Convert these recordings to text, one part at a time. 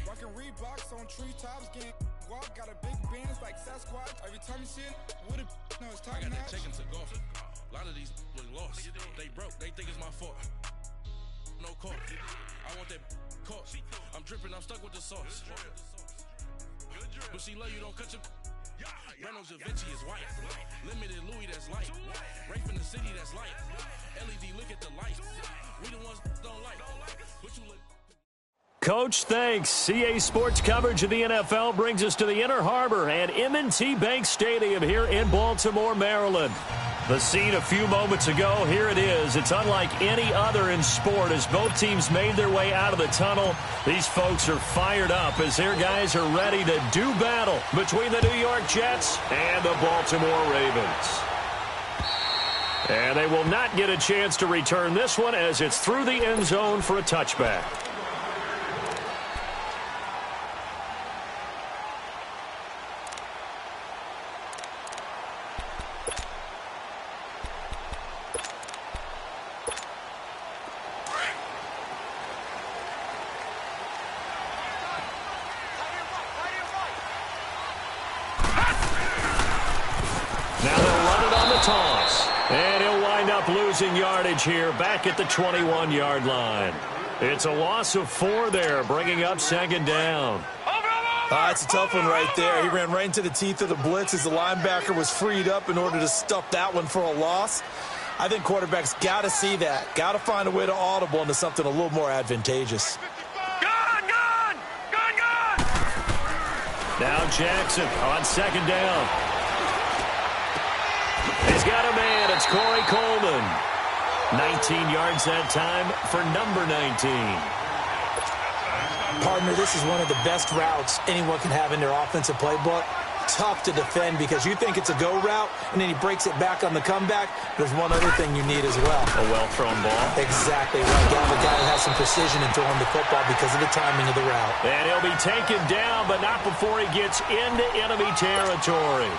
Rockin' Reeboks on treetops, getting guap, got a big Benz like Sasquatch. Every time you see it, with it, no, it's top I got notch. that chicken to golf. A lot of these was lost. They broke, they think it's my fault. No court. I want that caught. I'm dripping, I'm stuck with the sauce. But she love you, don't cut your. Reynolds Da Vinci is white. Limited Louis, that's light. Rafe in the city, that's light. LED, look at the lights. We the ones don't like. But you look. Coach, thanks. CA Sports coverage of the NFL brings us to the Inner Harbor and M&T Bank Stadium here in Baltimore, Maryland. The scene a few moments ago, here it is. It's unlike any other in sport as both teams made their way out of the tunnel. These folks are fired up as their guys are ready to do battle between the New York Jets and the Baltimore Ravens. And they will not get a chance to return this one as it's through the end zone for a touchback. And he'll wind up losing yardage here back at the 21-yard line. It's a loss of 4 there, bringing up second down. It's a tough one right there. He ran right into the teeth of the blitz as the linebacker was freed up in order to stuff that one for a loss. I think quarterbacks got to see that. Got to find a way to audible into something a little more advantageous. Gone! Now Jackson on second down. He's got a man. It's Corey Coleman. 19 yards that time for number 19. Partner, this is one of the best routes anyone can have in their offensive playbook. Tough to defend because you think it's a go route, and then he breaks it back on the comeback. There's one other thing you need as well. A well-thrown ball. Exactly right. You have a guy who has some precision in throwing the football because of the timing of the route. And he'll be taken down, but not before he gets into enemy territory.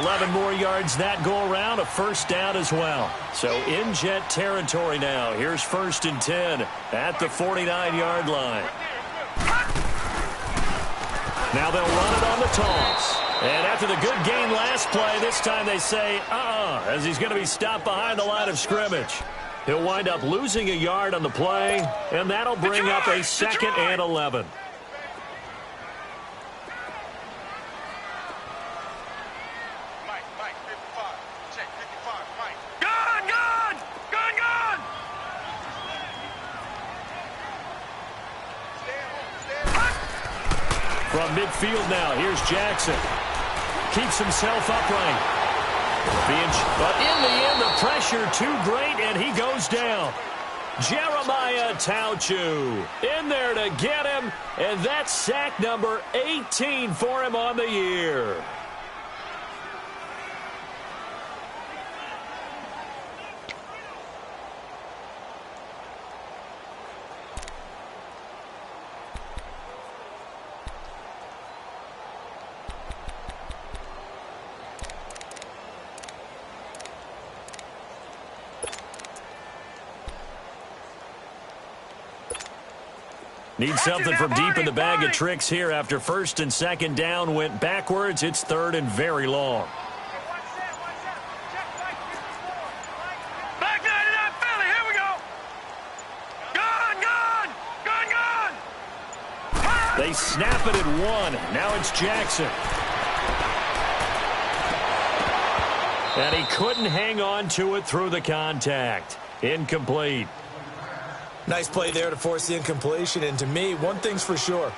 11 more yards that go around, a first down as well. So in Jet territory now. Here's 1st and 10 at the 49-yard line. Now they'll run it on the toss. And after the good gain last play, this time they say, as he's going to be stopped behind the line of scrimmage. He'll wind up losing a yard on the play, and that'll bring up a 2nd and 11. From midfield now, here's Jackson. Keeps himself upright. But in the end, the pressure too great, and he goes down. Jeremiah Tauchu in there to get him, and that's sack number 18 for him on the year. Need something from deep in the bag of tricks here after 1st and 2nd down went backwards. It's 3rd and very long. Back 99 Philly, here we go. Gone. They snap it at 1. Now it's Jackson. And he couldn't hang on to it through the contact. Incomplete. Nice play there to force the incompletion. And to me, one thing's for sure.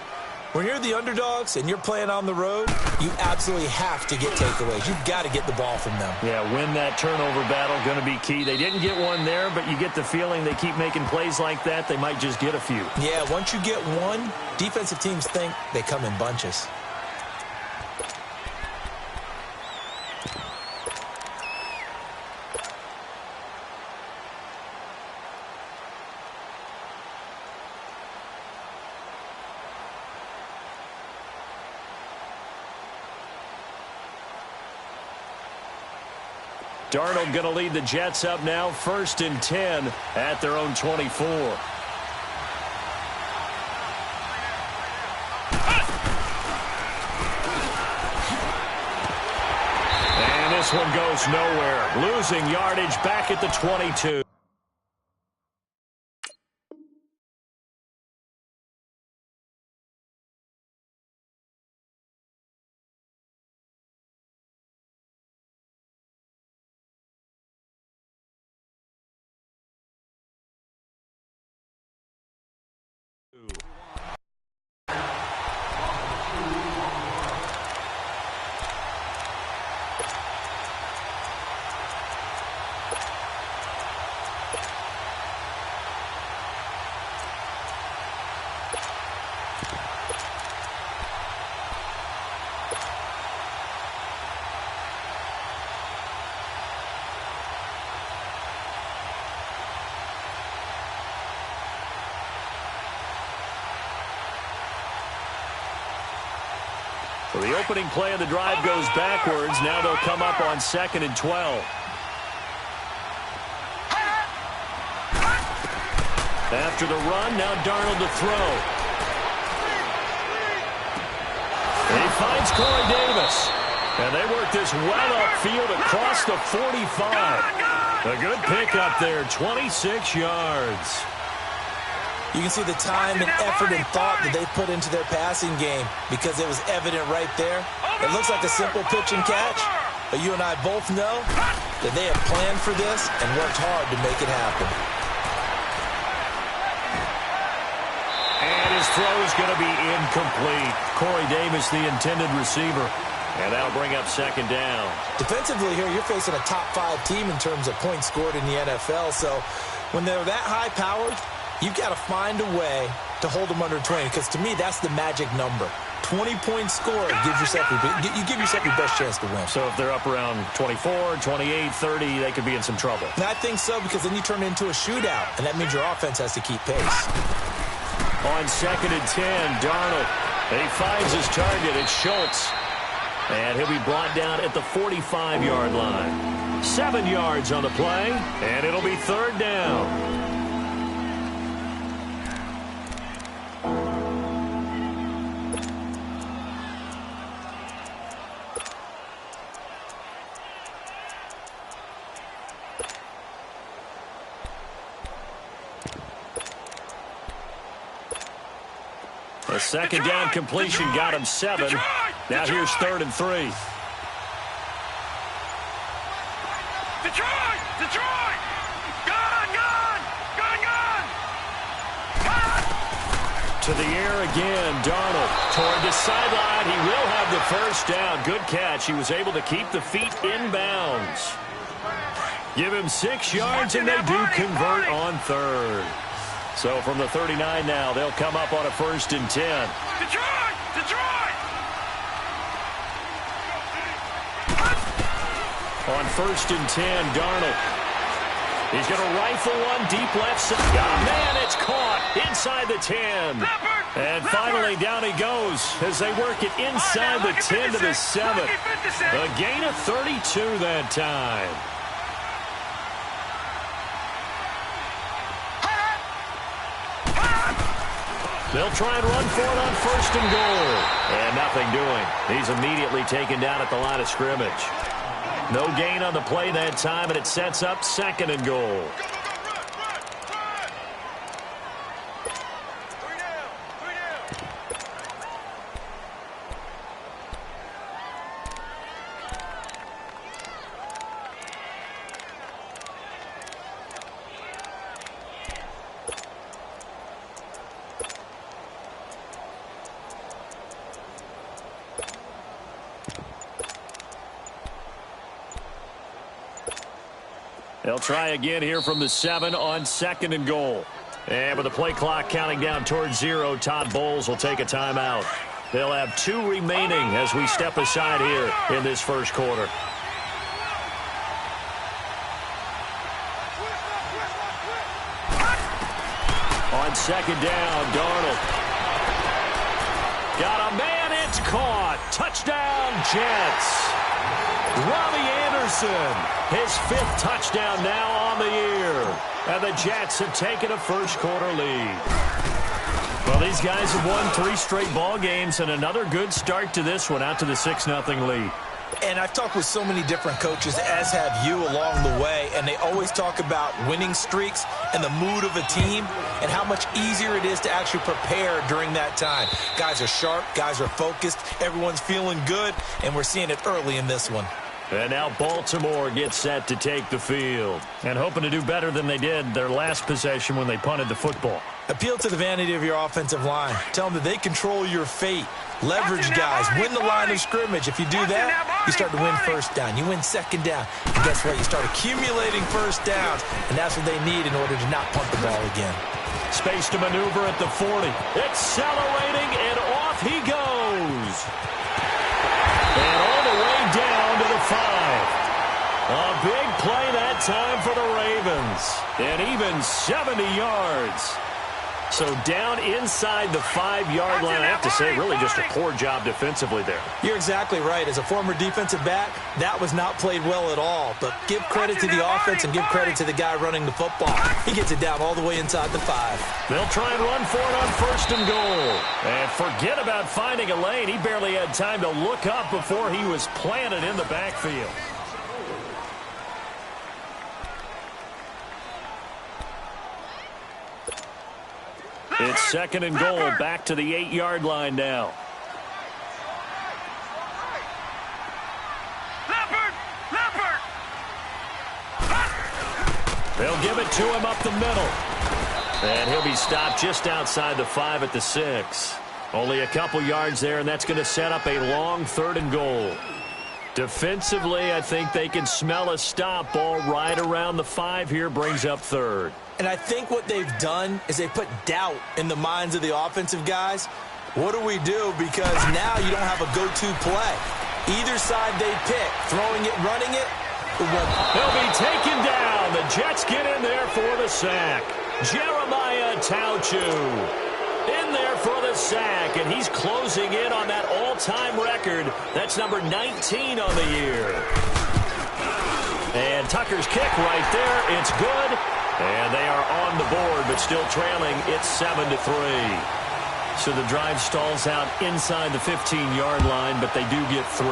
When you're the underdogs and you're playing on the road, you absolutely have to get takeaways. You've got to get the ball from them. Yeah, win that turnover battle, going to be key. They didn't get one there, but you get the feeling they keep making plays like that, they might just get a few. Yeah, once you get one, defensive teams think they come in bunches. Darnold going to lead the Jets up now, 1st and 10 at their own 24. this one goes nowhere. Losing yardage back at the 22. So the opening play of the drive goes backwards. Now they'll come up on 2nd and 12. After the run, now Darnold to throw. He finds Corey Davis. And they work this well upfield across the 45. A good pickup there, 26 yards. You can see the time and effort and thought that they put into their passing game because it was evident right there. It looks like a simple pitch and catch, but you and I both know that they have planned for this and worked hard to make it happen. And his throw is going to be incomplete. Corey Davis, the intended receiver. And that'll bring up 2nd down. Defensively here, you're facing a top-5 team in terms of points scored in the NFL. So when they're that high-powered, you've got to find a way to hold them under 20, because to me, that's the magic number. 20 points scored gives yourself you give yourself your best chance to win. So if they're up around 24, 28, 30, they could be in some trouble. And I think so, because then you turn it into a shootout, and that means your offense has to keep pace. On 2nd and 10, Darnold. He finds his target. It's Schultz. And he'll be brought down at the 45-yard line. 7 yards on the play, and it'll be 3rd down. A 2nd down completion got him 7. Now here's 3rd and 3. Detroit! Gun! To the air again, Darnold toward the sideline. He will have the 1st down. Good catch. He was able to keep the feet in bounds. Give him 6 yards, and they do convert on 3rd. So from the 39 now, they'll come up on a 1st and 10. Detroit! On 1st and 10, Darnold. He's going to rifle one deep left side. Oh, man, it's caught inside the 10. And finally, down he goes as they work it inside the 10 to the 7. A gain of 32 that time. They'll try and run for it on 1st and goal. And nothing doing. He's immediately taken down at the line of scrimmage. No gain on the play that time, and it sets up 2nd and goal. They'll try again here from the 7 on 2nd and goal. And with the play clock counting down towards 0, Todd Bowles will take a timeout. They'll have 2 remaining as we step aside here in this 1st quarter. On 2nd down, Darnold. Got a man, it's caught. Touchdown, Jets. Robbie Anderson, his 5th touchdown now on the year. And the Jets have taken a 1st quarter lead. Well, these guys have won 3 straight ball games and another good start to this one out to the 6-0 lead. And I've talked with so many different coaches, as have you, along the way, and they always talk about winning streaks and the mood of a team and how much easier it is to actually prepare during that time. Guys are sharp, guys are focused, everyone's feeling good, and we're seeing it early in this one. And now Baltimore gets set to take the field and hoping to do better than they did their last possession when they punted the football. Appeal to the vanity of your offensive line. Tell them that they control your fate. Leverage guys. Win the line of scrimmage. If you do that, you start to win first down. You win second down. And guess what? You start accumulating first downs, and that's what they need in order to not punt the ball again. Space to maneuver at the 40. Accelerating, and off he goes. And all the way down to the 5. A big play that time for the Ravens. And even 70 yards. So down inside the 5-yard line. I have to say, really just a poor job defensively there. You're exactly right. As a former defensive back, that was not played well at all. But give credit to the offense and give credit to the guy running the football. He gets it down all the way inside the 5. They'll try and run for it on 1st and goal. And forget about finding a lane. He barely had time to look up before he was planted in the backfield. It's 2nd and goal, back to the 8-yard line now. They'll give it to him up the middle. And he'll be stopped just outside the 5 at the 6. Only a couple yards there, and that's going to set up a long 3rd and goal. Defensively, I think they can smell a stop. Ball right around the 5 here, brings up 3rd. And I think what they've done is they put doubt in the minds of the offensive guys. What do we do? Because now you don't have a go-to play. Either side they pick, throwing it, running it. He'll be taken down. The Jets get in there for the sack. Jeremiah Tauchu in there for the sack, and he's closing in on that all-time record. That's number 19 on the year. And Tucker's kick right there. It's good. And they are on the board, but still trailing. It's 7-3. So the drive stalls out inside the 15-yard line, but they do get 3.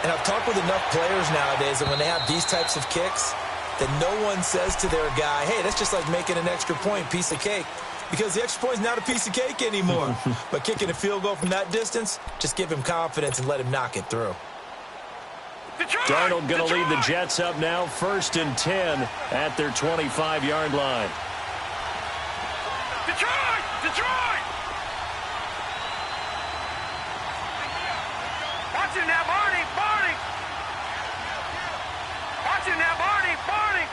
And I've talked with enough players nowadays that when they have these types of kicks, that no one says to their guy, hey, that's just like making an extra point, piece of cake. Because the extra point is not a piece of cake anymore. But kicking a field goal from that distance, just give him confidence and let him knock it through. Darnold going to lead the Jets up now, 1st and 10 at their 25-yard line. Detroit! Detroit! Watch him now, Barney! Barney! Watch him now, Barney! Barney!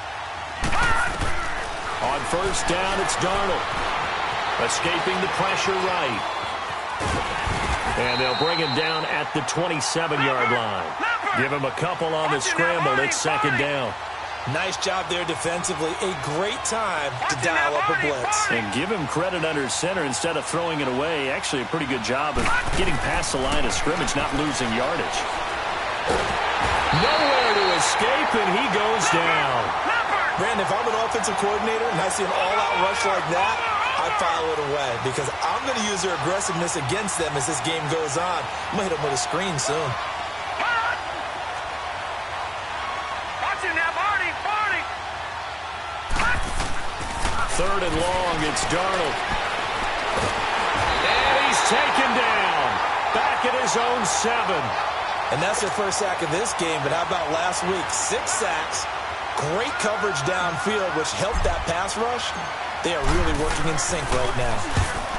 On 1st down, it's Darnold. Escaping the pressure right. And they'll bring him down at the 27-yard line. Give him a couple on the scramble. It's 2nd down. Nice job there defensively. A great time to dial up a blitz. And give him credit under center instead of throwing it away. Actually a pretty good job of getting past the line of scrimmage, not losing yardage. Nowhere to escape, and he goes down. Brandon, if I'm an offensive coordinator and I see an all-out rush like that, I file it away because I'm going to use their aggressiveness against them as this game goes on. I'm going to hit them with a screen soon. 3rd and long, it's Darnold. And he's taken down. Back at his own 7. And that's their first sack of this game, but how about last week? 6 sacks, great coverage downfield, which helped that pass rush. They are really working in sync right now.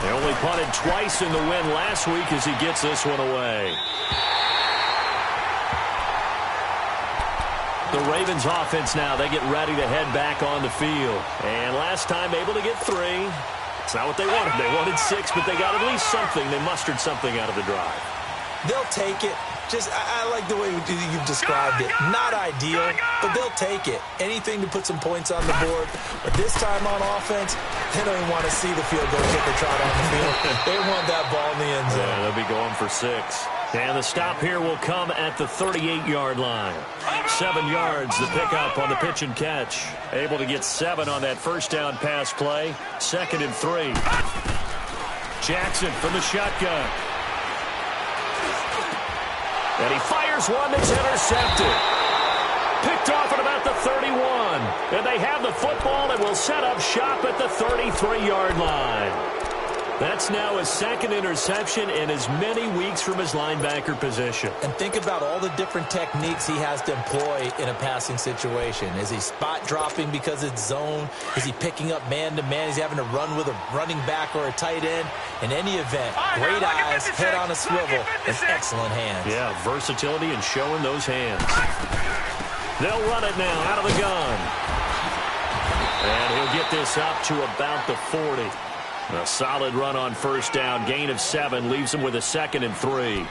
They only punted twice in the win last week as he gets this one away. The Ravens offense now, they get ready to head back on the field. And last time able to get 3. It's not what they wanted. They wanted 6, but they got at least something. They mustered something out of the drive. They'll take it. Just, I like the way you've described it. Not ideal, but they'll take it. Anything to put some points on the board. But this time on offense, they don't even want to see the field goal kicker trot on the field. They want that ball in the end zone. Yeah, they'll be going for 6. And the stop here will come at the 38-yard line. 7 yards, the pickup on the pitch and catch. Able to get 7 on that 1st down pass play. 2nd and 3. Jackson from the shotgun. And he fires Here's one that's intercepted. Picked off at about the 31. And they have the football and will set up shop at the 33-yard line. That's now his second interception in as many weeks from his linebacker position. And think about all the different techniques he has to employ in a passing situation. Is he spot dropping because it's zone? Is he picking up man-to-man? Is he having to run with a running back or a tight end? In any event, great eyes, head on a swivel, and excellent hands. Yeah, versatility and showing those hands. They'll run it now out of the gun. And he'll get this up to about the 40. A solid run on first down. Gain of 7 leaves him with a 2nd and 3.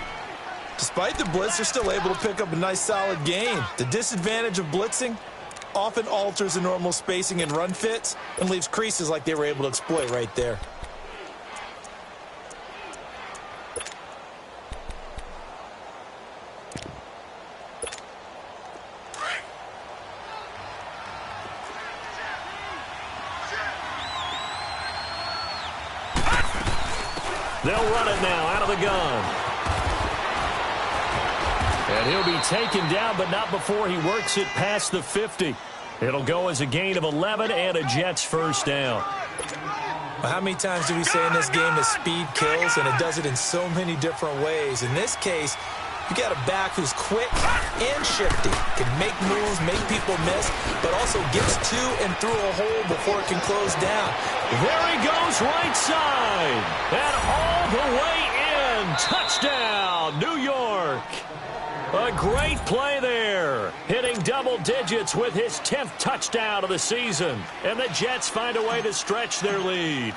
Despite the blitz, they're still able to pick up a nice solid gain. The disadvantage of blitzing often alters the normal spacing and run fits and leaves creases like they were able to exploit right there. They'll run it now out of the gun. And he'll be taken down, but not before he works it past the 50. It'll go as a gain of 11 and a Jets first down. Well, how many times do we say in this game that speed kills, and it does it in so many different ways. In this case, you got a back who's quick and shifty, can make moves, make people miss, but also gets to and through a hole before it can close down. There he goes, right side, and all the way in. Touchdown, New York. A great play there, hitting double digits with his 10th touchdown of the season, and the Jets find a way to stretch their lead.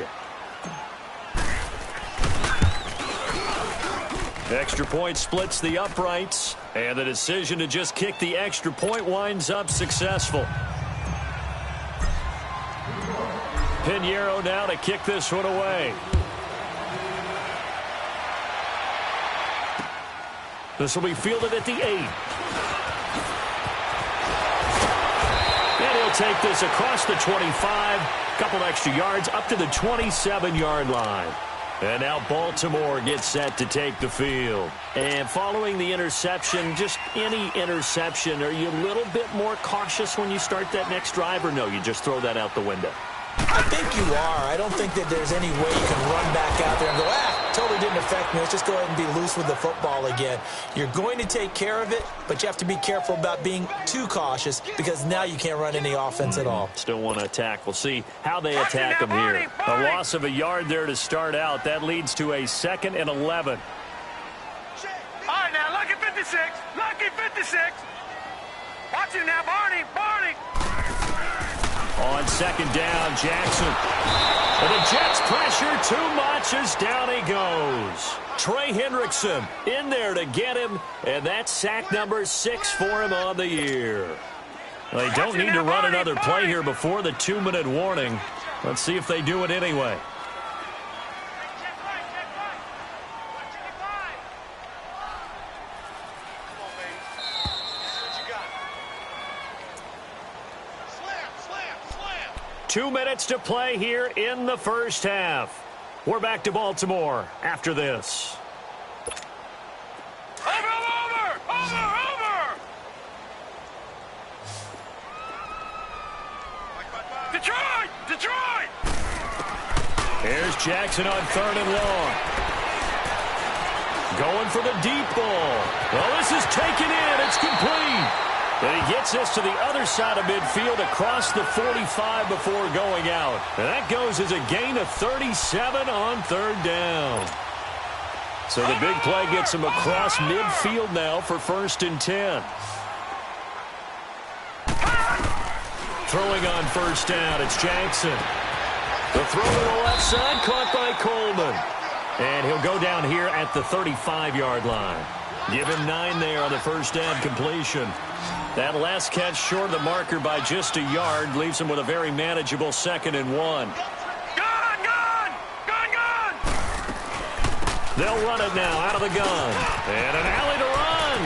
Extra point splits the uprights, and the decision to just kick the extra point winds up successful. Pinheiro now to kick this one away. This will be fielded at the 8. And he'll take this across the 25, couple extra yards up to the 27-yard line. And now Baltimore gets set to take the field. And following the interception, just any interception, are you a little bit more cautious when you start that next drive, or no, you just throw that out the window? I think you are. I don't think that there's any way you can run back out there and go, totally didn't affect me. Let's just go ahead and be loose with the football again. You're going to take care of it, but you have to be careful about being too cautious because now you can't run any offense at all. Still want to attack. We'll see how they attack him here. A loss of a yard there to start out. That leads to a 2nd and 11. All right, now, lucky 56. Lucky 56. Watch it now, Barney. Barney. On 2nd down, Jackson. And the Jets pressure too much as down he goes. Trey Hendrickson in there to get him, and that's sack number 6 for him on the year. They don't need to run another play here before the 2-minute warning. Let's see if they do it anyway. Two minutes to play here in the first half. We're back to Baltimore after this. Over! Detroit! Detroit! Here's Jackson on 3rd and long. Going for the deep ball. Well, this is taken in. It's complete. And he gets this to the other side of midfield across the 45 before going out. And that goes as a gain of 37 on 3rd down. So the big play gets him across midfield now for 1st and 10. Throwing on 1st down, it's Jackson. The throw to the left side, caught by Coleman. And he'll go down here at the 35-yard line. Give him 9 there on the 1st down completion. That last catch short of the marker by just a yard leaves him with a very manageable 2nd and 1. Gun! They'll run it now out of the gun. And an alley to run.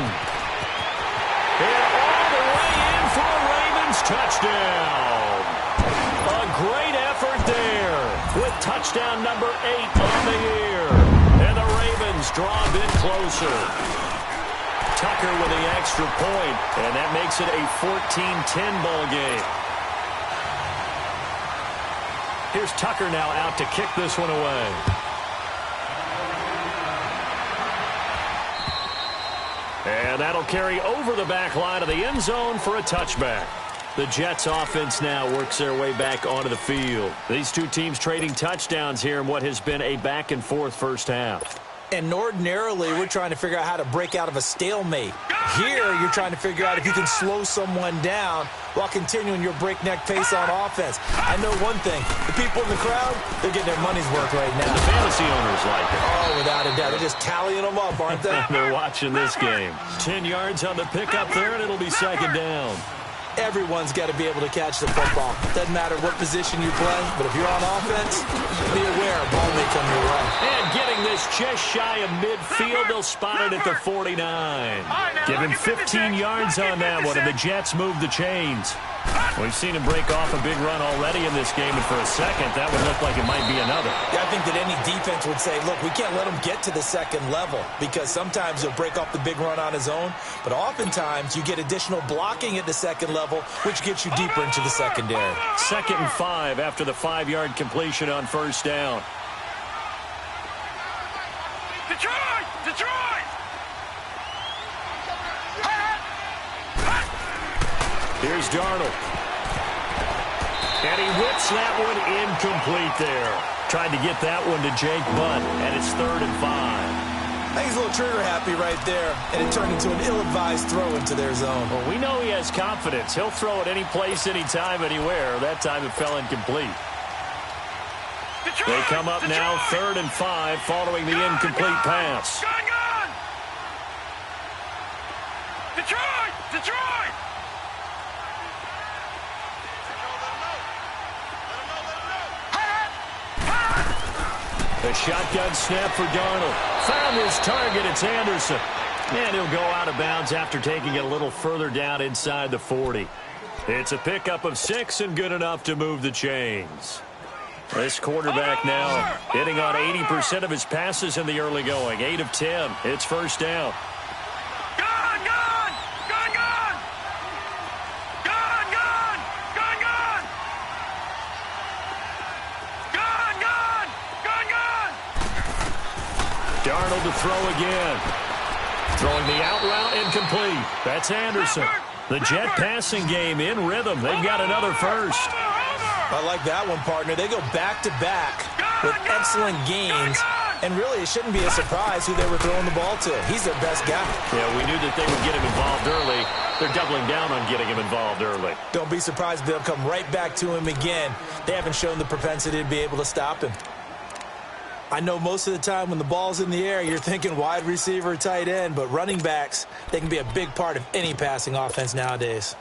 And all the way in for a Ravens touchdown. A great effort there with touchdown number 8 on the year. And the Ravens draw a bit closer. Tucker with the extra point, and that makes it a 14-10 ball game. Here's Tucker now out to kick this one away. And that'll carry over the back line of the end zone for a touchback. The Jets offense now works their way back onto the field. These two teams trading touchdowns here in what has been a back-and-forth first half. And ordinarily, we're trying to figure out how to break out of a stalemate. Here, you're trying to figure out if you can slow someone down while continuing your breakneck pace on offense. I know one thing. The people in the crowd, they're getting their money's worth right now. And the fantasy owners like it. Oh, without a doubt. They're just tallying them up, aren't they? They're watching this game. 10 yards on the pickup there, and it'll be second down. Everyone's got to be able to catch the football. Doesn't matter what position you play, but if you're on offense, be aware a ball may come your way. And getting this just shy of midfield, they'll spot it at the 49. Give him 15 yards on that one, and the Jets move the chains. We've seen him break off a big run already in this game, and for a second, that would look like it might be another. Yeah, I think that any defense would say, look, we can't let him get to the second level, because sometimes he'll break off the big run on his own, but oftentimes you get additional blocking at the second level, which gets you deeper into the secondary. 2nd and 5 after the 5-yard completion on first down. Detroit! Detroit! Here's Darnold. And he whips that one incomplete there. Tried to get that one to Jake Butt, and it's 3rd and 5. I think he's a little trigger happy right there, and it turned into an ill-advised throw into their zone. Well, we know he has confidence. He'll throw it any place, anytime, anywhere. That time it fell incomplete. Detroit! They come up now 3rd and 5 following the incomplete pass. Gone! Detroit! Detroit! A shotgun snap for Darnold. Found his target. It's Anderson. And he'll go out of bounds after taking it a little further down inside the 40. It's a pickup of 6 and good enough to move the chains. This quarterback now hitting on 80% of his passes in the early going. 8 of 10. It's first down. Darnold to throw again. Throwing the out route incomplete. That's Anderson. The Jet passing game in rhythm. They've got another first. I like that one, partner. They go back-to-back with excellent gains. And really, it shouldn't be a surprise who they were throwing the ball to. He's their best guy. Yeah, we knew that they would get him involved early. They're doubling down on getting him involved early. Don't be surprised if they'll come right back to him again. They haven't shown the propensity to be able to stop him. I know most of the time when the ball's in the air, you're thinking wide receiver, tight end, but running backs, they can be a big part of any passing offense nowadays.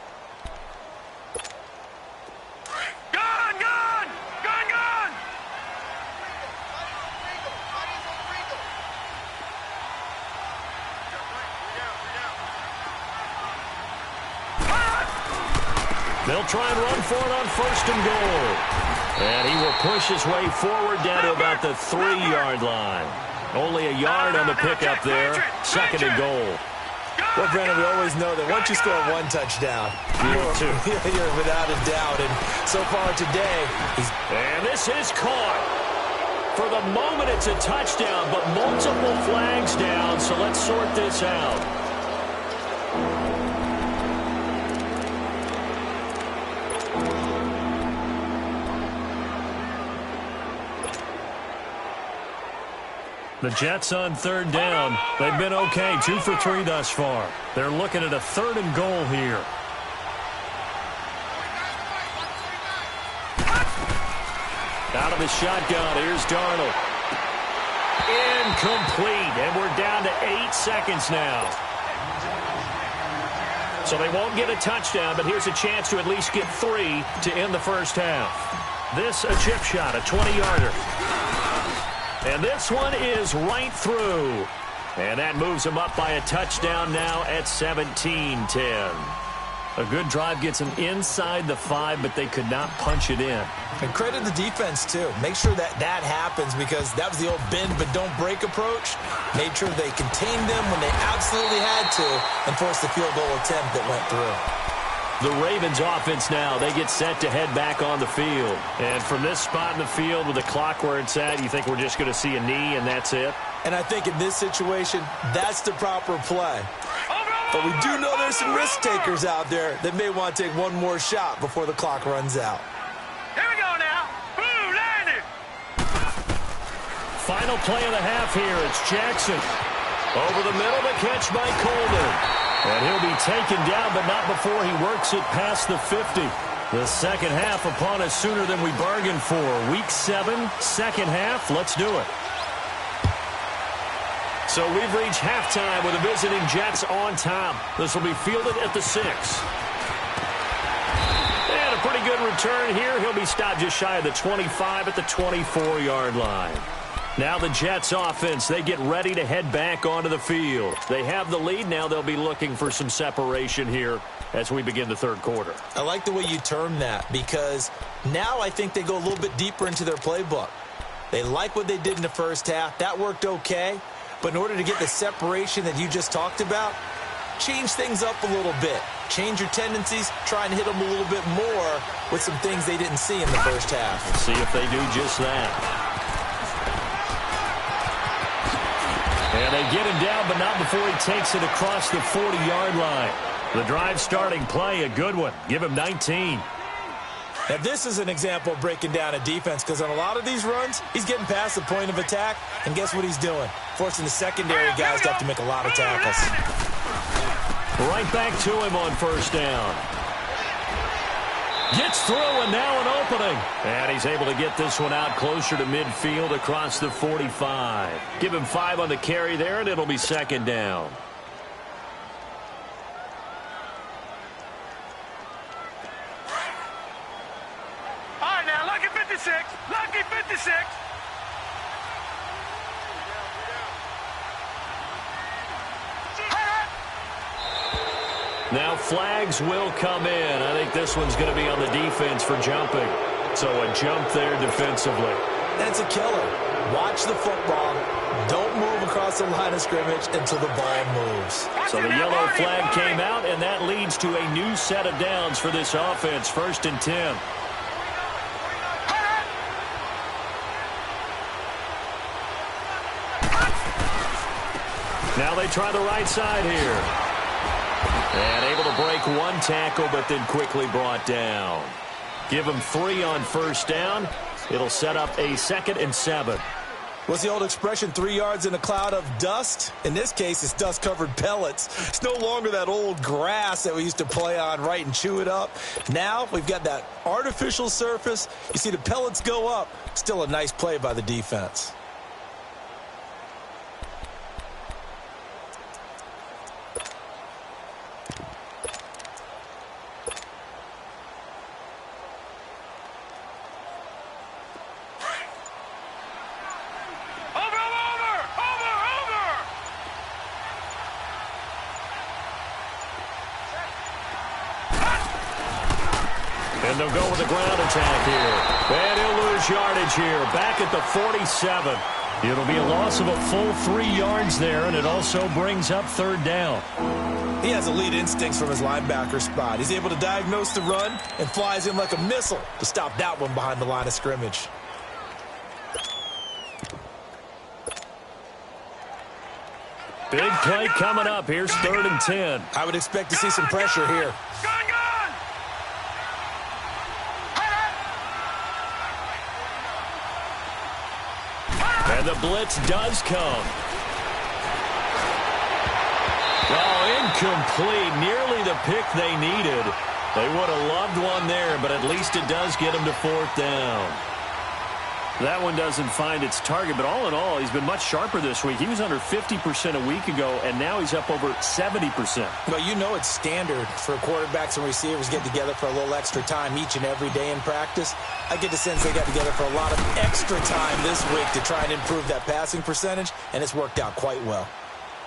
They'll try and run for it on 1st and goal. And he will push his way forward down to about the 3-yard line. Only a yard on the pickup there. 2nd and goal. Well, Brennan, we always know that once you score one touchdown, you're without a doubt. And so far today, And this is caught. For the moment, it's a touchdown, but multiple flags down, so let's sort this out. The Jets on 3rd down. They've been okay, 2 for 3 thus far. They're looking at a 3rd and goal here. Out of the shotgun, here's Darnold. Incomplete, and we're down to 8 seconds now. So they won't get a touchdown, but here's a chance to at least get 3 to end the first half. This a chip shot, a 20-yarder. And this one is right through. And that moves them up by a touchdown now at 17-10. A good drive gets them inside the 5, but they could not punch it in. And credit the defense, too. Make sure that happens, because that was the old bend but don't break approach. Made sure they contained them when they absolutely had to and forced the field goal attempt that went through. The Ravens offense now, they get set to head back on the field. And from this spot in the field with the clock where it's at, you think we're just going to see a knee and that's it? And I think in this situation, that's the proper play. But we do know there's some risk takers out there that may want to take one more shot before the clock runs out. Here we go now. Boom, landed. Final play of the half here. It's Jackson. Over the middle, the catch by Coleman. And he'll be taken down, but not before he works it past the 50. The second half upon us sooner than we bargained for. Week 7, second half. Let's do it. So we've reached halftime with the visiting Jets on top. This will be fielded at the 6. And a pretty good return here. He'll be stopped just shy of the 25 at the 24-yard line. Now the Jets offense, they get ready to head back onto the field. They have the lead. Now they'll be looking for some separation here as we begin the third quarter. I like the way you term that, because now I think they go a little bit deeper into their playbook. They like what they did in the first half. That worked okay. But in order to get the separation that you just talked about, change things up a little bit. Change your tendencies. Try and hit them a little bit more with some things they didn't see in the first half. Let's see if they do just that. And they get him down, but not before he takes it across the 40-yard line. The drive starting play, a good one. Give him 19. Now, this is an example of breaking down a defense, because on a lot of these runs, he's getting past the point of attack, and guess what he's doing? Forcing the secondary guys to have to make a lot of tackles. Right back to him on first down. Gets through, and now an opening. And he's able to get this one out closer to midfield across the 45. Give him 5 on the carry there, and it'll be second down. All right, now, lucky 56. Lucky 56. Now flags will come in. I think this one's going to be on the defense for jumping. So a jump there defensively. That's a killer. Watch the football. Don't move across the line of scrimmage until the ball moves. So the yellow flag came out, and that leads to a new set of downs for this offense. 1st and 10. Now they try the right side here. And able to break one tackle, but then quickly brought down. Give them 3 on first down. It'll set up a 2nd and 7. What's the old expression, 3 yards in a cloud of dust? In this case, it's dust-covered pellets. It's no longer that old grass that we used to play on, right, and chew it up. Now we've got that artificial surface. You see the pellets go up. Still a nice play by the defense. And they'll go with the ground attack here. And he'll lose yardage here. Back at the 47. It'll be a loss of a full 3 yards there, and it also brings up 3rd down. He has elite instincts from his linebacker spot. He's able to diagnose the run and flies in like a missile to stop that one behind the line of scrimmage. Big play coming up. Here's 3rd and 10. I would expect to see some pressure here. And the blitz does come. Oh, incomplete. Nearly the pick they needed. They would have loved one there, but at least it does get them to 4th down. That one doesn't find its target, but all in all, he's been much sharper this week. He was under 50% a week ago, and now he's up over 70%. Well, you know it's standard for quarterbacks and receivers get together for a little extra time each and every day in practice. I get the sense they got together for a lot of extra time this week to try and improve that passing percentage, and it's worked out quite well.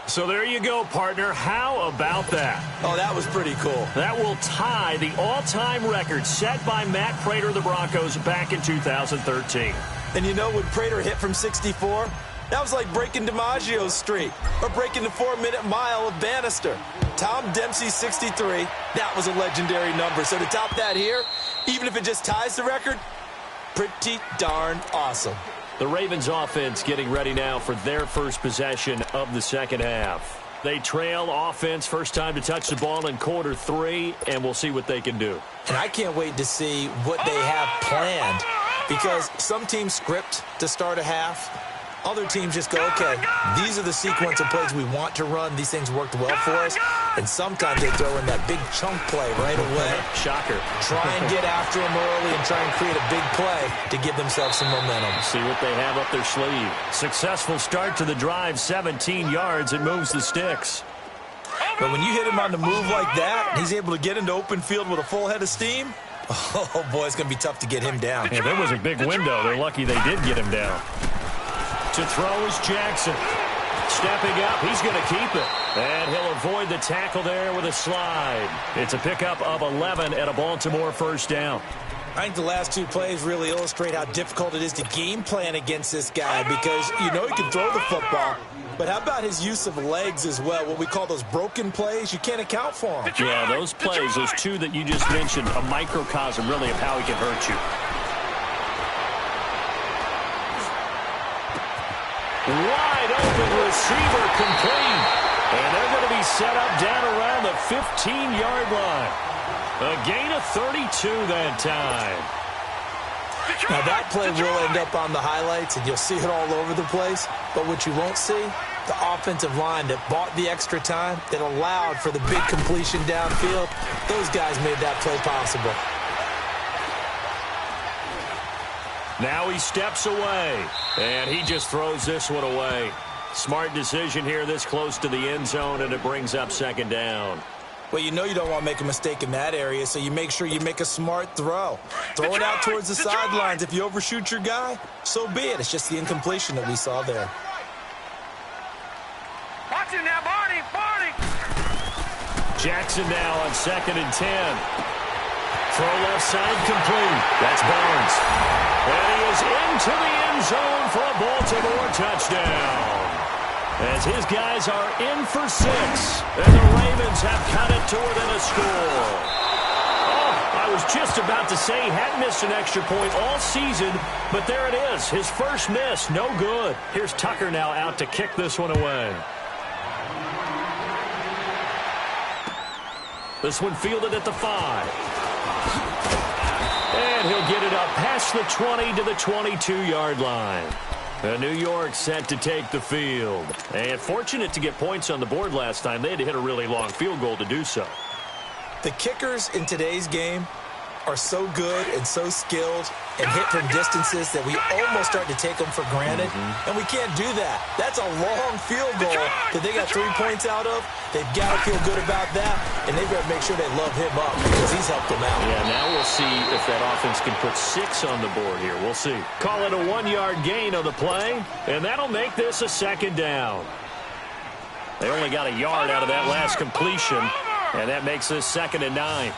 So there you go, partner. How about that? Oh, that was pretty cool. That will tie the all-time record set by Matt Prater of the Broncos back in 2013. And you know, when Prater hit from 64, that was like breaking DiMaggio's streak or breaking the 4-minute mile of Bannister. Tom Dempsey's 63, that was a legendary number. So to top that here, even if it just ties the record, pretty darn awesome. The Ravens offense getting ready now for their first possession of the second half. They trail offense, first time to touch the ball in quarter 3, and we'll see what they can do. And I can't wait to see what they have planned, because some teams script to start a half. Other teams just go, okay, these are the sequence of plays we want to run. These things worked well for us. And sometimes they throw in that big chunk play right away. Shocker. Try and get after them early and try and create a big play to give themselves some momentum. See what they have up their sleeve. Successful start to the drive, 17 yards. It moves the sticks. But when you hit him on the move like that, and he's able to get into open field with a full head of steam, oh, boy, it's going to be tough to get him down. Yeah, there was a big window. They're lucky they did get him down. To throw is Jackson. Stepping up, he's going to keep it. And he'll avoid the tackle there with a slide. It's a pickup of 11 and a Baltimore first down. I think the last 2 plays really illustrate how difficult it is to game plan against this guy, because you know he can throw the football, but how about his use of legs as well? What we call those broken plays, you can't account for them. Yeah, those plays, those 2 that you just mentioned, a microcosm really of how he can hurt you. Wide open receiver complete. And they're going to be set up down around the 15-yard line. A gain of 32 that time. Now that play will end up on the highlights, and you'll see it all over the place. But what you won't see, the offensive line that bought the extra time, that allowed for the big completion downfield, those guys made that play possible. Now he steps away, and he just throws this one away. Smart decision here this close to the end zone, and it brings up second down. Well, you know you don't want to make a mistake in that area, so you make sure you make a smart throw. Throw it out towards the sidelines. If you overshoot your guy, so be it. It's just the incompletion that we saw there. Watch it now, Barney, Barney. Jackson now on 2nd and 10. Throw left side complete. That's Barnes. And he is into the end zone for a Baltimore touchdown. As his guys are in for 6. And the Ravens have cut it to within a score. Oh, I was just about to say he hadn't missed an extra point all season, but there it is. His first miss, no good. Here's Tucker now out to kick this one away. This one fielded at the 5. And he'll get it up past the 20 to the 22-yard line. New York set to take the field. And fortunate to get points on the board last time. They had to hit a really long field goal to do so. The kickers in today's game are so good and so skilled and hit from distances that we almost start to take them for granted. And we can't do that. That's a long field goal that they got 3 points out of. They've got to feel good about that, and they've got to make sure they love him up because he's helped them out. Yeah, now we'll see if that offense can put 6 on the board here. We'll see. Call it a 1-yard gain on the play, and that'll make this a second down. They only got a yard out of that last completion, and that makes this 2nd and 9.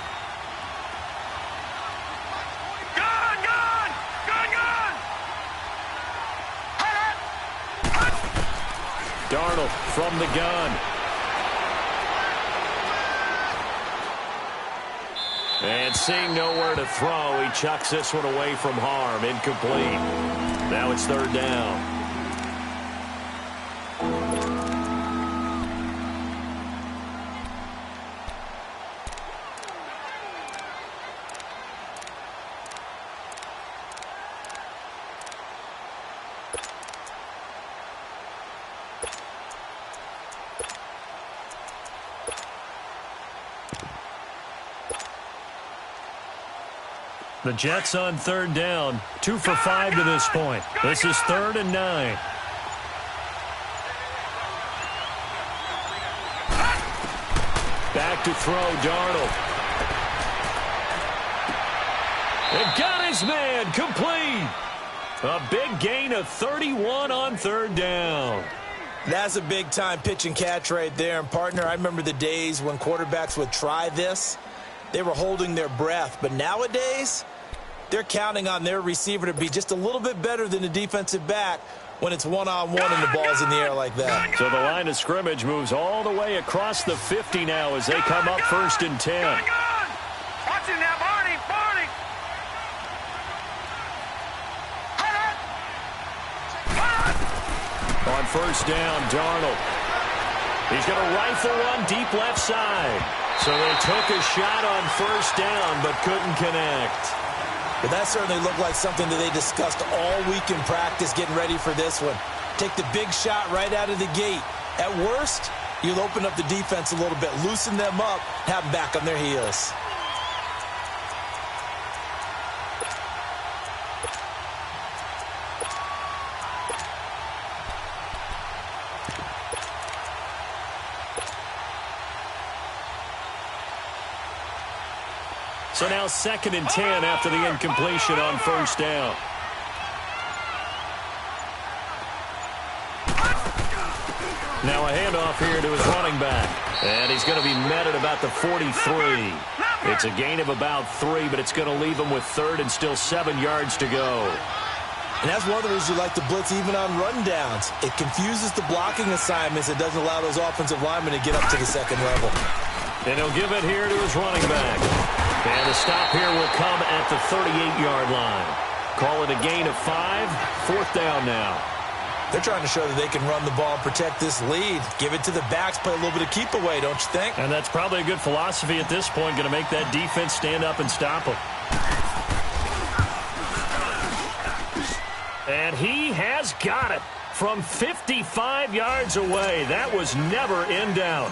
Darnold from the gun. And seeing nowhere to throw, he chucks this one away from harm. Incomplete. Now it's 3rd down. The Jets on 3rd down. 2 for 5 to this point. This is 3rd and 9. Back to throw, Darnold. And got his man, complete. A big gain of 31 on 3rd down. That's a big-time pitch and catch right there. And, partner, I remember the days when quarterbacks would try this. They were holding their breath. But nowadays, they're counting on their receiver to be just a little bit better than the defensive back when it's one-on-one and the ball's in the air like that. So the line of scrimmage moves all the way across the 50 now as they come up 1st and 10. Watch him now, Barney. On 1st down, Darnold. He's going to rifle one deep left side. So they took a shot on 1st down but couldn't connect. But that certainly looked like something that they discussed all week in practice getting ready for this one. Take the big shot right out of the gate. At worst, you'll open up the defense a little bit, loosen them up, have them back on their heels. So now 2nd and 10 after the incompletion on 1st down. Now a handoff here to his running back. And he's going to be met at about the 43. It's a gain of about 3, but it's going to leave him with 3rd and still 7 yards to go. And that's one of the reasons you like to blitz even on rundowns. It confuses the blocking assignments. It doesn't allow those offensive linemen to get up to the 2nd level. And he'll give it here to his running back. And the stop here will come at the 38-yard line. Call it a gain of 5. 4th down now. They're trying to show that they can run the ball and protect this lead. Give it to the backs, play a little bit of keep away, don't you think? And that's probably a good philosophy at this point, going to make that defense stand up and stop them. And he has got it from 55 yards away. That was never in doubt.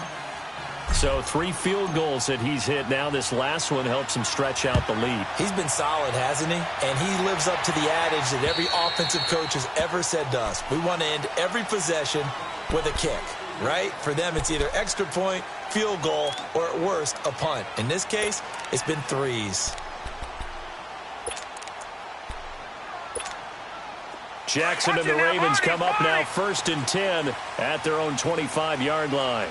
So 3 field goals that he's hit now. This last one helps him stretch out the lead. He's been solid, hasn't he? And he lives up to the adage that every offensive coach has ever said to us. We want to end every possession with a kick, right? For them, it's either extra point, field goal, or at worst, a punt. In this case, it's been 3s. Jackson and the Ravens come up now 1st and 10 at their own 25-yard line.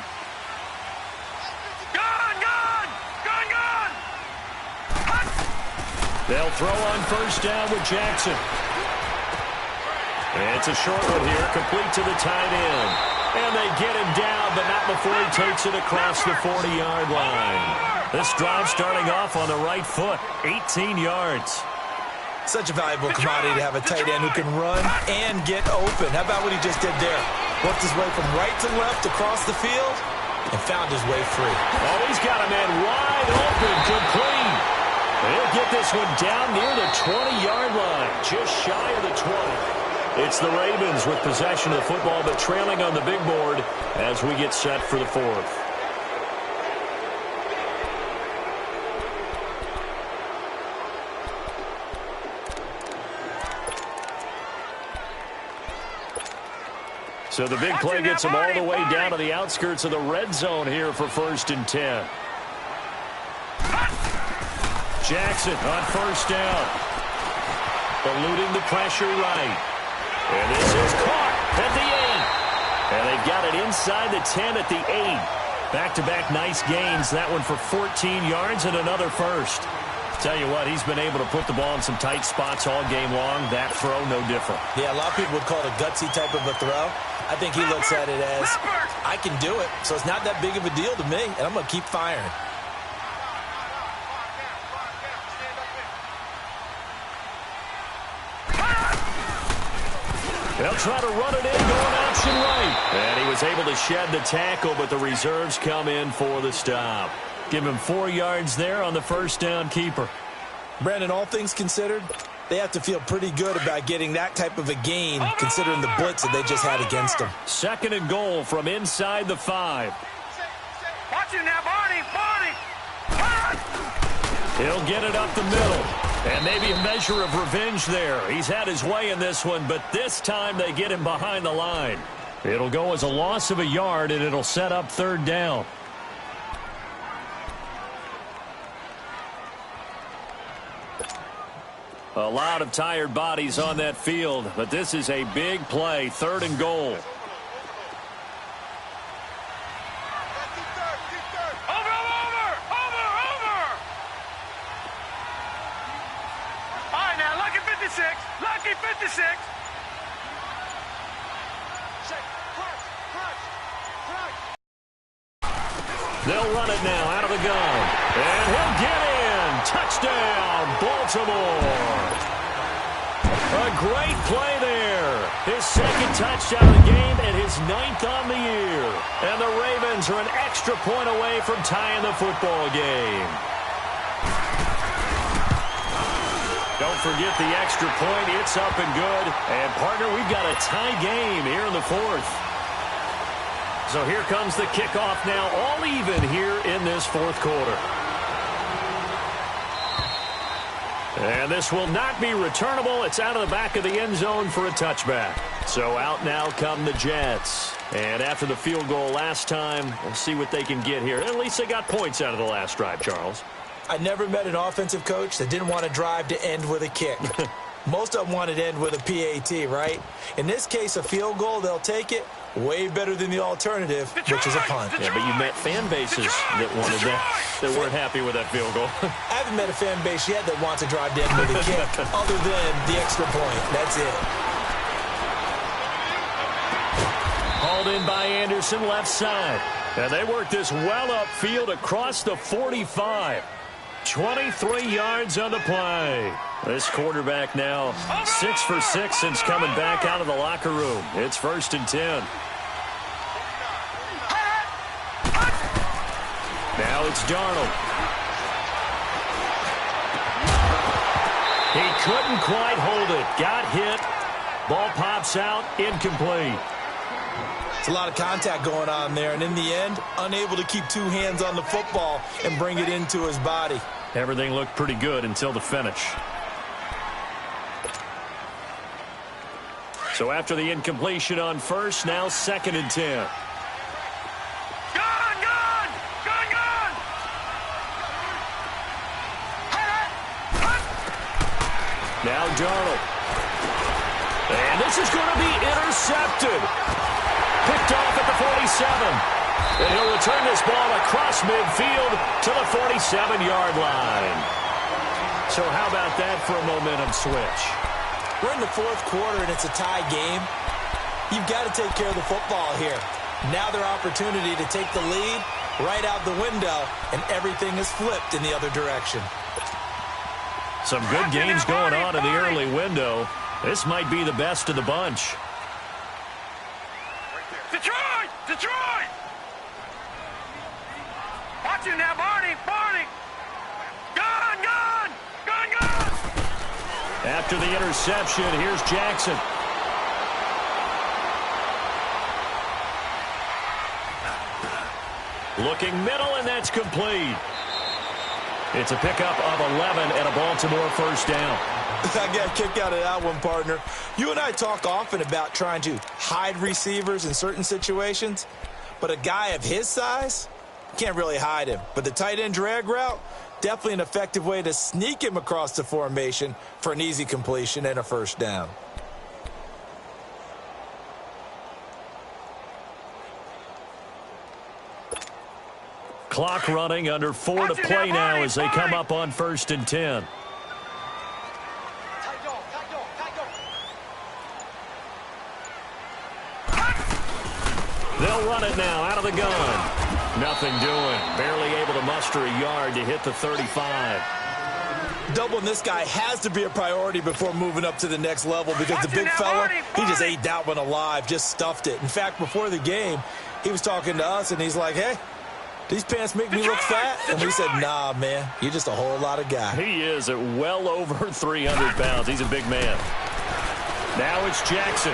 They'll throw on 1st down with Jackson. It's a short one here, complete to the tight end. And they get him down, but not before he takes it across the 40-yard line. This drive starting off on the right foot, 18 yards. Such a valuable commodity to have a tight end who can run and get open. How about what he just did there? Worked his way from right to left across the field and found his way free. Oh, he's got a man wide open, complete. He'll get this one down near the 20-yard line, just shy of the 20. It's the Ravens with possession of the football, but trailing on the big board as we get set for the 4th. So the big play gets him all the way down to the outskirts of the red zone here for 1st and 10. Jackson on 1st down. Eluding the pressure right. And this is caught at the 8. And they've got it inside the 10 at the 8. Back-to-back nice gains. That one for 14 yards and another 1st. Tell you what, he's been able to put the ball in some tight spots all game long. That throw, no different. Yeah, a lot of people would call it a gutsy type of a throw. I think he looks at it as, I can do it, so it's not that big of a deal to me, and I'm going to keep firing. They'll try to run it in, going option right. And he was able to shed the tackle, but the reserves come in for the stop. Give him 4 yards there on the 1st down keeper. Brandon, all things considered, they have to feel pretty good about getting that type of a gain, considering the blitz that they just had against them. 2nd and goal from inside the 5. Watch him now, Barney. He'll get it up the middle. And maybe a measure of revenge there. He's had his way in this one, but this time they get him behind the line. It'll go as a loss of a yard, and it'll set up 3rd down. A lot of tired bodies on that field, but this is a big play, 3rd and goal. They'll run it now out of the gun. And he'll get in. Touchdown, Baltimore. A great play there. His second touchdown of the game and his 9th on the year. And the Ravens are an extra point away from tying the football game. Don't forget the extra point. It's up and good. And, partner, we've got a tie game here in the 4th. So here comes the kickoff now, all even here in this 4th quarter. And this will not be returnable. It's out of the back of the end zone for a touchback. So out now come the Jets. And after the field goal last time, we'll see what they can get here. At least they got points out of the last drive, Charles. I never met an offensive coach that didn't want to drive to end with a kick. Most of them wanted to end with a PAT, right? In this case, a field goal, they'll take it. Way better than the alternative, which is a punt. Yeah, but you met fan bases that wanted that weren't happy with that field goal. I haven't met a fan base yet that wants to drive to end with a kick, other than the extra point. That's it. Hauled in by Anderson, left side. And they work this well upfield across the 45. 23 yards on the play. This quarterback now 6 for 6 since coming back out of the locker room. It's 1st and 10. Now it's Darnold. He couldn't quite hold it. Got hit. Ball pops out. Incomplete. It's a lot of contact going on there, and in the end, unable to keep 2 hands on the football and bring it into his body. Everything looked pretty good until the finish. So after the incompletion on first, now 2nd and 10. Now Darnold. And this is going to be intercepted. Picked off at the 47. And he'll return this ball across midfield to the 47-yard line. So how about that for a momentum switch? We're in the 4th quarter, and it's a tie game. You've got to take care of the football here. Now their opportunity to take the lead right out the window, and everything is flipped in the other direction. Some good games going on in the early window. This might be the best of the bunch. Detroit! Detroit! Watch you now, Barney! Barney! Gun! Gun! Gun! Gun! After the interception, here's Jackson. Looking middle, and that's complete. It's a pickup of 11 and a Baltimore 1st down. I got a kick out of that one, partner. You and I talk often about trying to hide receivers in certain situations, but a guy of his size, can't really hide him. But the tight end drag route, definitely an effective way to sneak him across the formation for an easy completion and a 1st down. Clock running, under 4 to play now as they come up on 1st and 10. They'll run it now out of the gun. Nothing doing. Barely able to muster a yard to hit the 35. Doubling this guy has to be a priority before moving up to the next level because the big fella, he just ate that one alive, just stuffed it. In fact, before the game, he was talking to us, and he's like, hey, these pants make me look fat? And we said, nah, man, you're just a whole lot of guy. He is at well over 300 pounds. He's a big man. Now it's Jackson.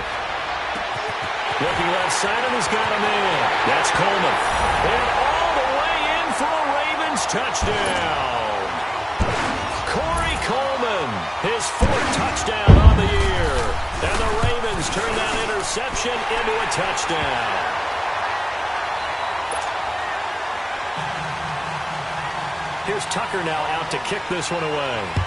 Looking left side, and he's got him in. That's Coleman. And all the way in for a Ravens touchdown. Corey Coleman, his 4th touchdown on the year. And the Ravens turn that interception into a touchdown. Here's Tucker now out to kick this one away.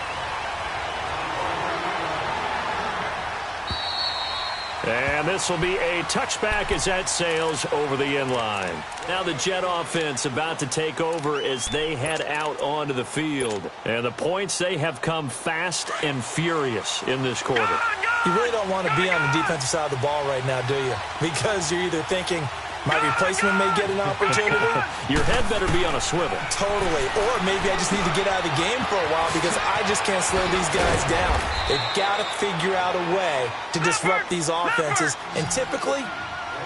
And this will be a touchback as that sails over the end line. Now the Jet offense about to take over as they head out onto the field. And the points, they have come fast and furious in this quarter. You really don't want to be on the defensive side of the ball right now, do you? Because you're either thinking, My replacement may get an opportunity. Your head better be on a swivel. Totally. Or maybe I just need to get out of the game for a while because I just can't slow these guys down. They've got to figure out a way to disrupt these offenses. And typically,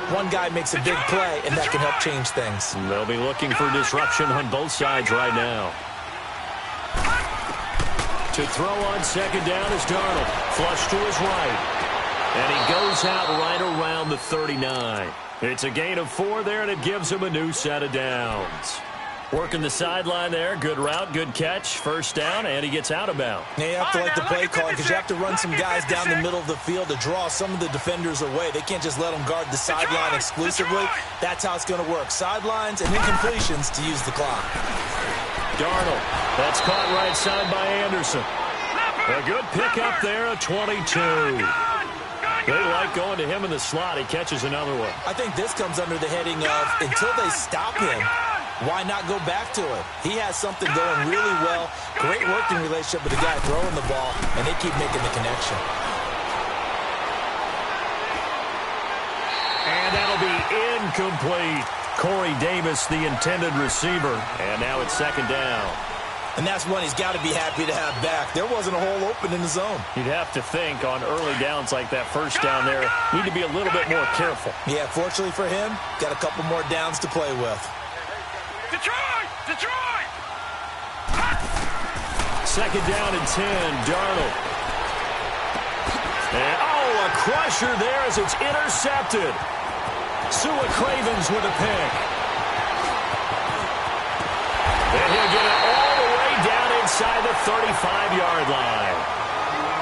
one guy makes a big play, and that can help change things. They'll be looking for disruption on both sides right now. To throw on second down is Darnold. Flush to his right. And he goes out right around the 39. It's a gain of 4 there, and it gives him a new set of downs. Working the sideline there. Good route, good catch. First down, and he gets out of bounds. Now you have to like the play calling because you have to run some guys down the middle of the field to draw some of the defenders away. They can't just let them guard the sideline exclusively. That's how it's going to work. Sidelines and incompletions to use the clock. Darnold. That's caught right side by Anderson. A good pickup there, a 22. They like going to him in the slot. He catches another one. I think this comes under the heading of until they stop him, why not go back to it? He has something going really well. Great working relationship with the guy throwing the ball, and they keep making the connection. And that'll be incomplete. Corey Davis, the intended receiver. And now it's second down. And that's one he's got to be happy to have back. There wasn't a hole open in the zone. You'd have to think on early downs like that first down there, need to be a little bit more careful. Yeah, fortunately for him, got a couple more downs to play with. Detroit! Detroit! Second down and 10, Darnold. And, a crusher there as it's intercepted. Sua Cravens with a pick. And he'll get it all the way down inside the 35-yard line.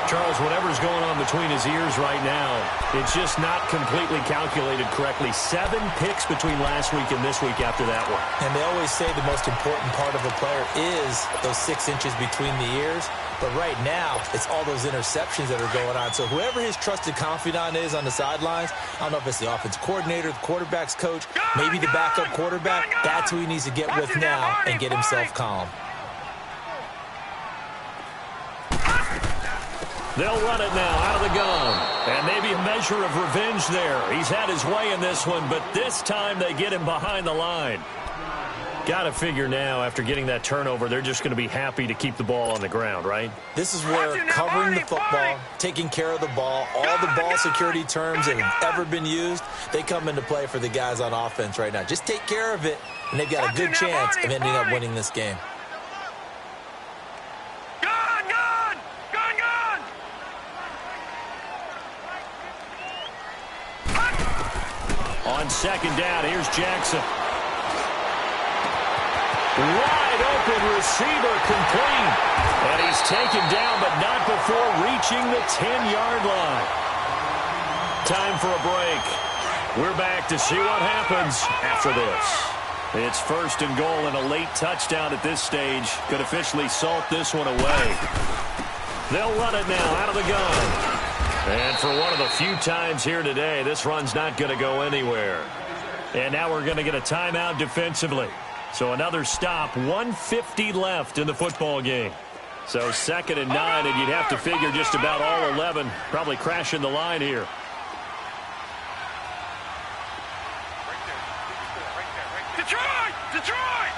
Charles, whatever's going on between his ears right now, it's just not completely calculated correctly. 7 picks between last week and this week after that one. And they always say the most important part of a player is those 6 inches between the ears. But right now, it's all those interceptions that are going on. So whoever his trusted confidant is on the sidelines, I don't know if it's the offensive coordinator, the quarterback's coach, maybe the backup quarterback, that's who he needs to get with now and get himself calm. They'll run it now out of the gun. And maybe a measure of revenge there. He's had his way in this one, but this time they get him behind the line. Got to figure now, after getting that turnover, they're just going to be happy to keep the ball on the ground, right? This is where covering the football, taking care of the ball, all the ball security terms that have ever been used, they come into play for the guys on offense right now. Just take care of it, and they've got a good chance of ending up winning this game. On second down, here's Jackson. Wide open receiver complete. And he's taken down, but not before reaching the 10-yard line. Time for a break. We're back to see what happens after this. It's first and goal and a late touchdown at this stage. Could officially salt this one away. They'll run it now out of the gun. And for one of the few times here today, this run's not going to go anywhere. And now we're going to get a timeout defensively. So another stop, 1:50 left in the football game. So second and 9, and you'd have to figure just about all 11 probably crashing the line here. Detroit! Detroit!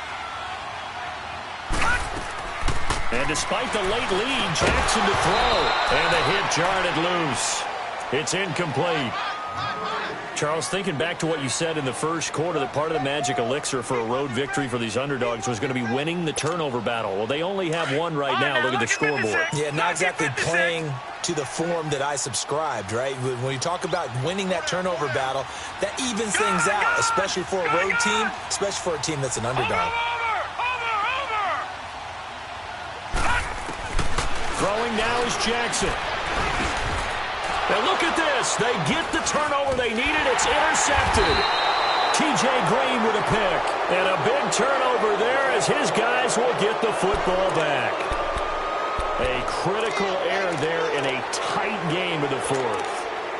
And despite the late lead, Jackson to throw. And the hit jarred it loose. It's incomplete. Charles, thinking back to what you said in the first quarter, that part of the magic elixir for a road victory for these underdogs was going to be winning the turnover battle. Well, they only have one right now. Look at the scoreboard. Yeah, not exactly playing to the form that I subscribed, right? When you talk about winning that turnover battle, that evens things out, especially for a road team, especially for a team that's an underdog. Throwing now is Jackson. And look at this. They get the turnover they needed. It's intercepted. T.J. Green with a pick. And a big turnover there as his guys will get the football back. A critical error there in a tight game in the fourth.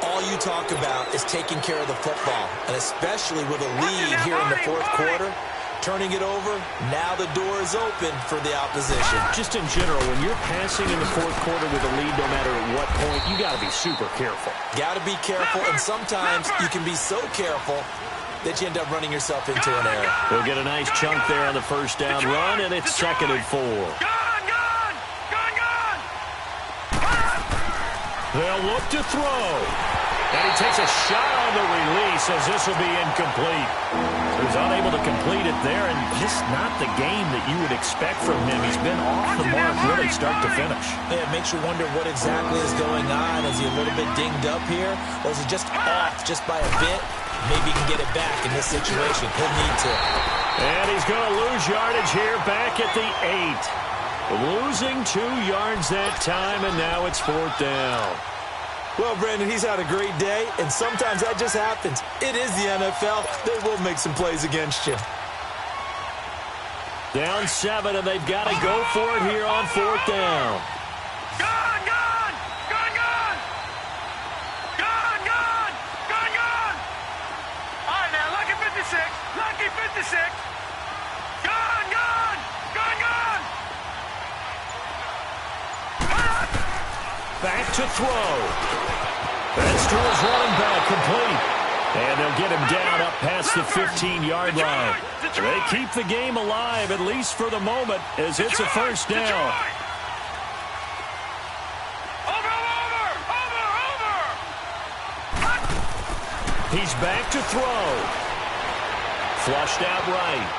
All you talk about is taking care of the football, and especially with a lead here in the fourth quarter. Turning it over, now the door is open for the opposition. Just in general, when you're passing in the fourth quarter with a lead, no matter at what point, you got to be super careful. Got to be careful, and sometimes you can be so careful that you end up running yourself into an error. They'll get a nice chunk there on the first down run, and it's 2nd and 4. They'll look to throw. And he takes a shot on the release as this will be incomplete. He was unable to complete it there, and just not the game that you would expect from him. He's been off the mark really start to finish. Yeah, it makes you wonder what exactly is going on. Is he a little bit dinged up here, or is he just off just by a bit? Maybe he can get it back in this situation. He'll need to. And he's going to lose yardage here back at the 8. Losing 2 yards that time, and now it's 4th down. Well, Brandon, he's had a great day, and sometimes that just happens. It is the NFL. They will make some plays against you. Down 7, and they've got to go for it here on 4th down. Gone! All right, now, lucky 56. Lucky 56. Gone! Back to throw. That's to his running back, complete. And they'll get him down up past the 15-yard line. They keep the game alive, at least for the moment, as it's a first down. He's back to throw. Flushed out right.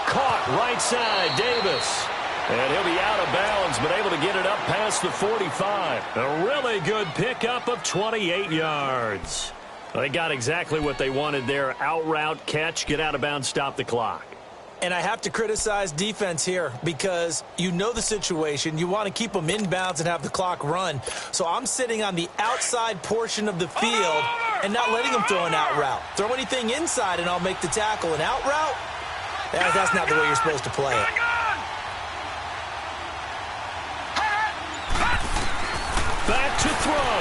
Caught right side, Davis. And he'll be out of bounds, but able to get it up past the 45. A really good pickup of 28 yards. They got exactly what they wanted there. Out route, catch, get out of bounds, stop the clock. And I have to criticize defense here because you know the situation. You want to keep them inbounds and have the clock run. So I'm sitting on the outside portion of the field and not letting them throw an out route. Throw anything inside and I'll make the tackle. An out route? That's not the way you're supposed to play it. Back to throw.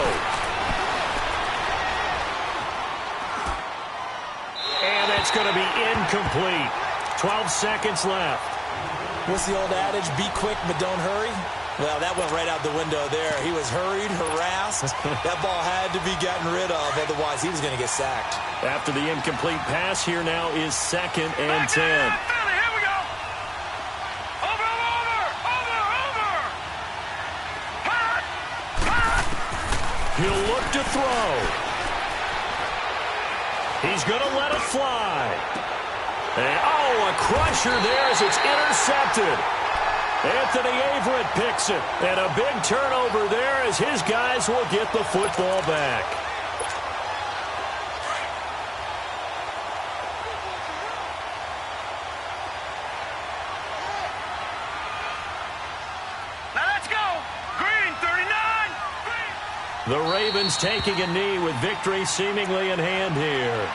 And it's going to be incomplete. 12 seconds left. What's the old adage? Be quick, but don't hurry. Well, that went right out the window there. He was hurried, harassed. That ball had to be gotten rid of, otherwise he was going to get sacked. After the incomplete pass, here now is 2nd and 10. Here we go. Over. He'll look to throw. He's going to let it fly. And, a crusher there as it's intercepted. Anthony Averett picks it. And a big turnover there as his guys will get the football back. Now let's go. Green, 39. The Ravens taking a knee with victory seemingly in hand here.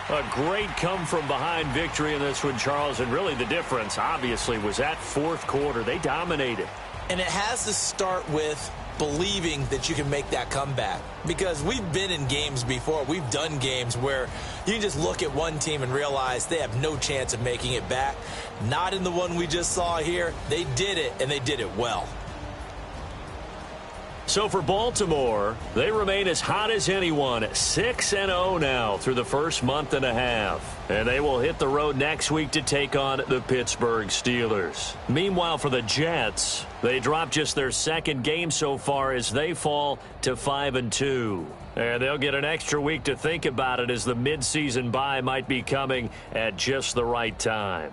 A great come-from-behind victory in this one, Charles, and really the difference, obviously, was that 4th quarter. They dominated. And it has to start with believing that you can make that comeback. Because we've been in games before. We've done games where you can just look at one team and realize they have no chance of making it back. Not in the one we just saw here. They did it, and they did it well. So for Baltimore, they remain as hot as anyone, 6-0 now through the first month and a half. And they will hit the road next week to take on the Pittsburgh Steelers. Meanwhile, for the Jets, they dropped just their 2nd game so far as they fall to 5-2. And they'll get an extra week to think about it as the midseason bye might be coming at just the right time.